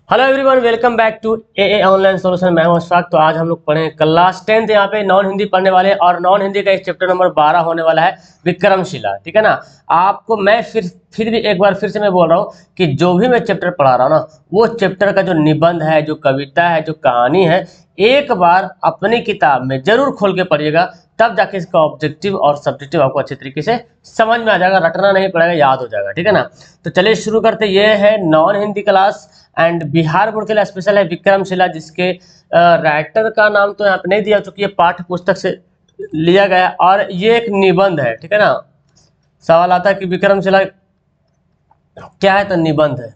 Hello everyone, welcome back to A online solution. मैं हूं अशफाक। तो आज हम लोग पढ़े क्लास 10th यहाँ पे नॉन हिंदी पढ़ने वाले हैं और नॉन हिंदी का एक चैप्टर नंबर 12 होने वाला है विक्रमशिला। ठीक है ना। आपको मैं फिर भी एक बार फिर से मैं बोल रहा हूँ कि जो भी मैं चैप्टर पढ़ा रहा हूँ ना, वो चैप्टर का जो निबंध है, जो कविता है, जो कहानी है, एक बार अपनी किताब में जरूर खोल के पढ़िएगा। तब जाके इसका ऑब्जेक्टिव और सब्जेक्टिव आपको अच्छे तरीके से समझ में आ जाएगा। रटना नहीं पड़ेगा, याद हो जाएगा। ठीक है ना। तो चलिए शुरू करते। ये है non Hindi class and Bihar board के लिए स्पेशल है विक्रमशिला, जिसके राइटर का नाम तो यहाँ पे नहीं दिया चूंकि ये पाठ्य पुस्तक से लिया गया और ये एक निबंध है। ठीक है ना। सवाल आता है कि विक्रमशिला क्या है, तो निबंध है।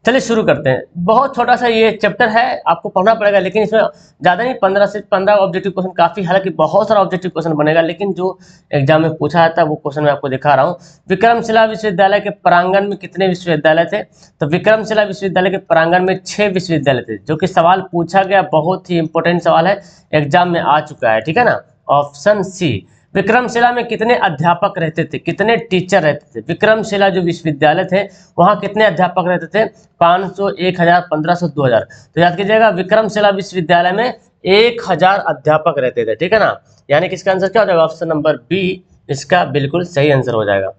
चलिए शुरू करते हैं। बहुत छोटा सा ये चैप्टर है, आपको पढ़ना पड़ेगा, लेकिन इसमें ज़्यादा नहीं, 15 से 15 ऑब्जेक्टिव क्वेश्चन काफ़ी, हालांकि बहुत सारा ऑब्जेक्टिव क्वेश्चन बनेगा, लेकिन जो एग्जाम में पूछा जाता है वो क्वेश्चन मैं आपको दिखा रहा हूँ। विक्रमशिला विश्वविद्यालय के प्रांगण में कितने विश्वविद्यालय थे? तो विक्रमशिला विश्वविद्यालय के प्रांगण में 6 विश्वविद्यालय थे। जो कि सवाल पूछा गया, बहुत ही इंपॉर्टेंट सवाल है, एग्जाम में आ चुका है। ठीक है ना। Option C. विक्रमशिला में कितने अध्यापक रहते थे, कितने टीचर रहते थे? विक्रमशिला जो विश्वविद्यालय थे वहाँ कितने अध्यापक रहते थे? 500, 1000, 1500, 2000। तो याद कीजिएगा, विक्रमशिला विश्वविद्यालय में 1000 अध्यापक रहते थे। ठीक है ना। यानी कि इसका आंसर क्या हो जाएगा? ऑप्शन नंबर बी इसका बिल्कुल सही आंसर हो जाएगा।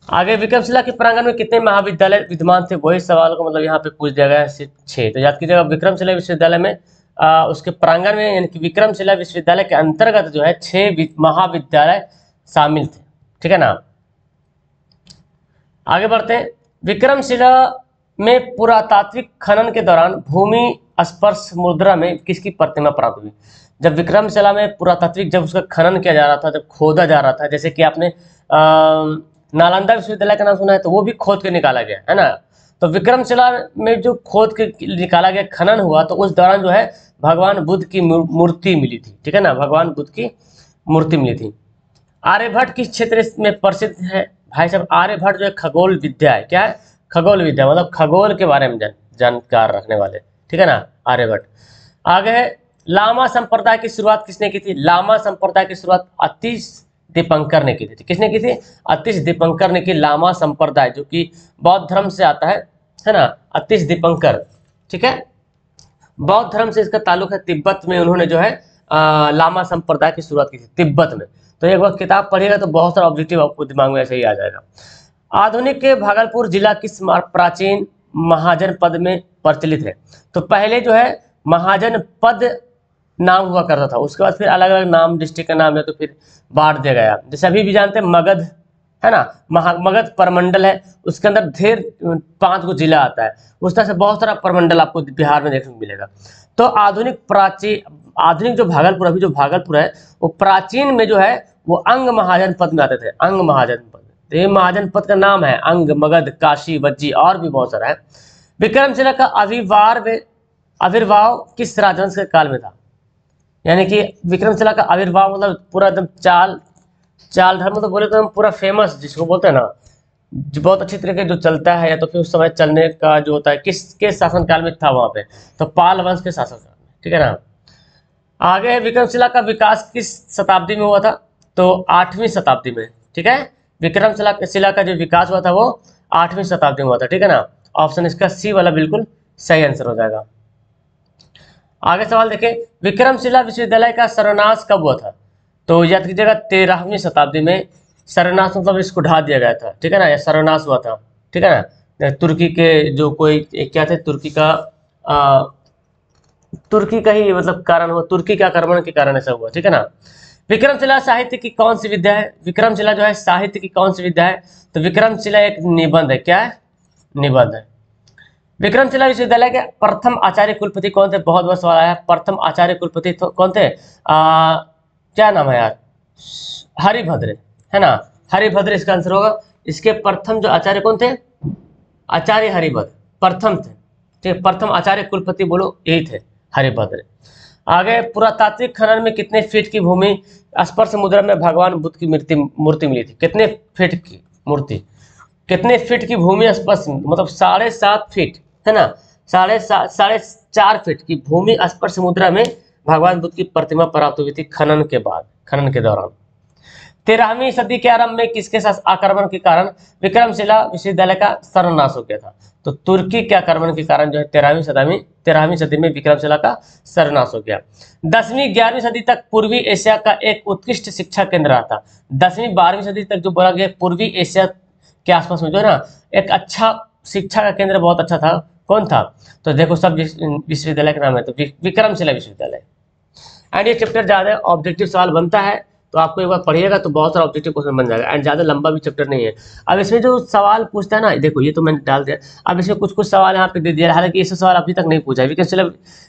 आगे, विक्रमशिला के प्रांगण में कितने महाविद्यालय विद्यमान थे? वही सवाल को मतलब यहाँ पे पूछ दिया गया है, सिर्फ 6। तो याद कीजिएगा, विक्रमशिला विश्वविद्यालय में उसके प्रांगण में यानी कि विक्रमशिला विश्वविद्यालय के अंतर्गत जो है 6 महाविद्यालय शामिल थे। ठीक है ना। आगे बढ़ते हैं। विक्रमशिला में पुरातात्विक खनन के दौरान भूमि स्पर्श मुद्रा में किसकी प्रतिमा प्राप्त हुई? जब विक्रमशिला में पुरातात्विक, जब उसका खनन किया जा रहा था, जब खोदा जा रहा था, जैसे कि आपने नालंदा विश्वविद्यालय का नाम सुना है, तो वो भी खोद के निकाला गया है ना। तो विक्रमशिला में जो खोद के निकाला गया, खनन हुआ, तो उस दौरान जो है भगवान बुद्ध की मूर्ति मिली थी। ठीक है ना। भगवान बुद्ध की मूर्ति मिली थी। आर्यभट्ट किस क्षेत्र में प्रसिद्ध है? भाई साहब, आर्यभट्ट जो है खगोल विद्या है। क्या है? खगोल विद्या, मतलब खगोल के बारे में जानकार रखने वाले। ठीक है ना, आर्यभट्ट। आगे है, लामा संप्रदाय की शुरुआत किसने की थी? लामा संप्रदाय की शुरुआत अतीश दीपंकर ने की थी। किसने की थी? अतीश दीपंकर ने की। लामा संप्रदाय जो कि बौद्ध धर्म से आता है ना, अतीश दीपंकर। ठीक है। बौद्ध धर्म से इसका ताल्लुक है। तिब्बत में उन्होंने जो है लामा संप्रदाय की शुरुआत की थी, तिब्बत में। तो एक बार किताब पढ़िएगा तो बहुत सारा ऑब्जेक्टिव आपको दिमाग में ऐसे ही आ जाएगा। आधुनिक के भागलपुर जिला किस प्राचीन महाजन पद में प्रचलित है? तो पहले जो है महाजन पद नाम हुआ करता था, उसके बाद फिर अलग अलग नाम, डिस्ट्रिक्ट का नाम है तो फिर बांट दिया गया। जैसे अभी भी जानते हैं मगध है ना, मगध परमंडल है, उसके अंदर ढेर 5 गो जिला आता है। उस तरह से बहुत सारा परमंडल आपको बिहार में देखने को मिलेगा। तो आधुनिक जो भागलपुर, अभी जो भागलपुर है, वो प्राचीन में जो है वो अंग महाजन पद में आते थे। अंग महाजन पद, तो ये महाजन पद का नाम है अंग, मगध, काशी, वज्जी और भी बहुत सारा है। विक्रमशिला का आविर्भाव किस राजवंश के काल में था? यानी कि विक्रमशिला का आविर्भाव मतलब पूरा एकदम चाल धर्म तो बोले तो हम पूरा फेमस जिसको बोलते हैं ना, जो बहुत अच्छी तरीके जो चलता है, या तो फिर उस समय चलने का जो होता है, किसके शासनकाल में था वहां पे? तो पाल वंश के शासनकाल में। ठीक है ना। आगे, विक्रमशिला का विकास किस शताब्दी में हुआ था? तो 8वीं शताब्दी में। ठीक है। विक्रमशिला का जो विकास हुआ था वो 8वीं शताब्दी में हुआ था। ठीक है ना। ऑप्शन इसका सी वाला बिल्कुल सही आंसर हो जाएगा। आगे सवाल देखें, विक्रमशिला विश्वविद्यालय का सर्वनाश कब हुआ था? तो याद कीजिएगा 13वीं शताब्दी में। सर्वनाश मतलब इसको ढा दिया गया था। ठीक है ना, या सर्वनाश हुआ था। ठीक है ना। तुर्की के जो कोई क्या थे, तुर्की का ही मतलब कारण हुआ, तुर्की के आक्रमण के कारण ऐसा हुआ। ठीक है ना। विक्रमशिला साहित्य की कौन सी विद्या है? विक्रमशिला जो है साहित्य की कौन सी विद्या है? तो विक्रमशिला एक निबंध है। क्या है? निबंध है। विक्रमशिला विश्वविद्यालय के प्रथम आचार्य कुलपति कौन थे? बहुत बार सवाल आया। प्रथम आचार्य कुलपति कौन थे? क्या नाम है यार? हरिभद्र है ना। हरिभद्र इसका आंसर होगा। इसके प्रथम जो आचार्य कौन थे? आचार्य हरिभद्र प्रथम थे। ठीक है, प्रथम आचार्य कुलपति बोलो यही थे, हरिभद्र। आगे, पुरातात्विक खनन में कितने फीट की भूमि स्पर्श मुद्रा में भगवान बुद्ध की मूर्ति मिली थी? कितने फीट की मूर्ति, कितने फीट की भूमि स्पर्श, मतलब 7.5 फीट है ना, 4.5 फीट की भूमि स्पर्श मुद्रा में भगवान बुद्ध की प्रतिमा प्राप्त हुई थी खनन के बाद, खनन के दौरान। 13वीं सदी के आरंभ में किसके साथ आक्रमण के कारण विक्रमशिला विश्वविद्यालय का सर्वनाश हो गया था? तो तुर्की के आक्रमण के कारण जो है 13वीं सदी में विक्रमशिला का सर्वनाश हो गया। 10वीं 11वीं सदी तक पूर्वी एशिया का एक उत्कृष्ट शिक्षा केंद्र रहा था। 10वीं 12वीं सदी तक जो बोला गया पूर्वी एशिया के आसपास में जो है ना एक अच्छा शिक्षा का केंद्र बहुत अच्छा था। कौन था? तो देखो सब विश्वविद्यालय का नाम है, तो विक्रमशिला विश्वविद्यालय। एंड ये चैप्टर ज़्यादा ऑब्जेक्टिव सवाल बनता है, तो आपको एक बार पढ़िएगा तो बहुत सारा ऑब्जेक्टिव क्वेश्चन बन जाएगा। एंड ज़्यादा लंबा भी चैप्टर नहीं है। अब इसमें जो सवाल पूछता है ना, देखो ये तो मैंने डाल दिया। अब इसमें कुछ कुछ सवाल यहाँ पे दे दिया, हालांकि ये सवाल अभी तक नहीं पूछा है।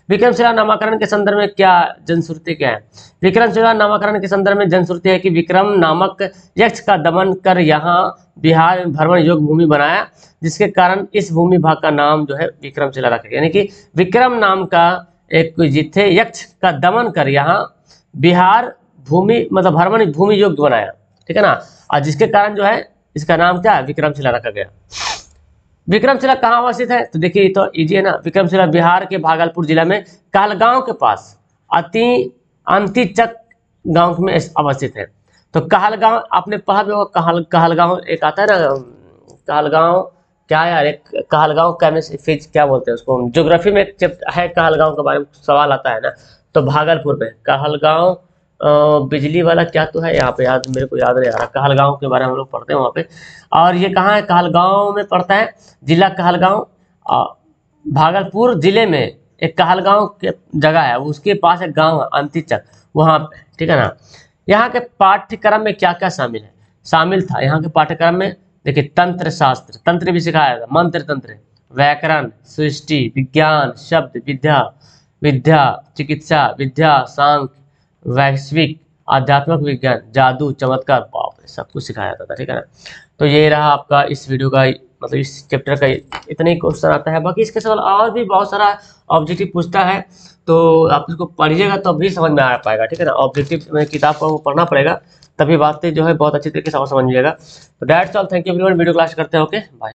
विक्रमशिला नामकरण के संदर्भ में क्या जनश्रुति क्या है? विक्रमशिला नामकरण के संदर्भ में जनश्रुति है कि विक्रम नामक यक्ष का दमन कर यहाँ बिहार में भ्रमण योग्य भूमि बनाया, जिसके कारण इस भूमि भाग का नाम जो है विक्रमशिला रखा गया। यानी कि विक्रम नाम का एक कोई जिथे यक्ष का दमन कर यहाँ बिहार भूमि मतलब भ्रमण भूमि योग्य बनाया, ठीक है ना, और जिसके कारण जो है इसका नाम क्या है विक्रमशिला रखा गया। विक्रमशिला कहाँ अवस्थित है? तो देखिए तो इजी है ना। विक्रमशिला बिहार के भागलपुर जिला में कहलगांव के पास अंतिचक गांव में अवस्थित है। तो कहलगांव आपने पढ़ा भी होगा, कहलगांव एक आता है ना, कहलगांव क्या यार, एक कहलगांव केमिस्ट्री क्या बोलते हैं उसको, ज्योग्राफी में एक चैप्टर है कहलगांव के बारे में सवाल आता है ना। तो भागलपुर में कहलगांव बिजली वाला क्या तो है यहाँ पे, याद मेरे को याद नहीं आ रहा। कहलगांव के बारे में हम लोग पढ़ते हैं वहाँ पे। और ये कहाँ है? कहलगांव में पड़ता है, जिला कहलगांव, भागलपुर जिले में एक कहलगांव के जगह है, उसके पास एक गांव है अंतिचक, वहाँ पे, ठीक है ना। यहाँ के पाठ्यक्रम में क्या क्या शामिल था यहाँ के पाठ्यक्रम में? देखिए तंत्र शास्त्र, तंत्र भी सिखाया था, मंत्र तंत्र, व्याकरण, सृष्टि विज्ञान, शब्द विद्या, चिकित्सा विद्या, सांख्य, वैश्विक आध्यात्मिक विज्ञान, जादू, चमत्कार, बाप रे सब कुछ सिखाया जाता था, ठीक है ना। तो ये रहा आपका इस वीडियो का मतलब इस चैप्टर का इतने ही क्वेश्चन आता है। बाकी इसके सवाल और भी बहुत सारा ऑब्जेक्टिव पूछता है, तो आप इसको पढ़िएगा तो भी समझ में आ पाएगा, ठीक है ना। ऑब्जेक्टिव में किताब को पढ़ना पड़ेगा, तभी बातें जो है बहुत अच्छी तरीके से समझ लीजिएगा। तो that's all, thank you everyone. Video class करते हैं, ओके बाय।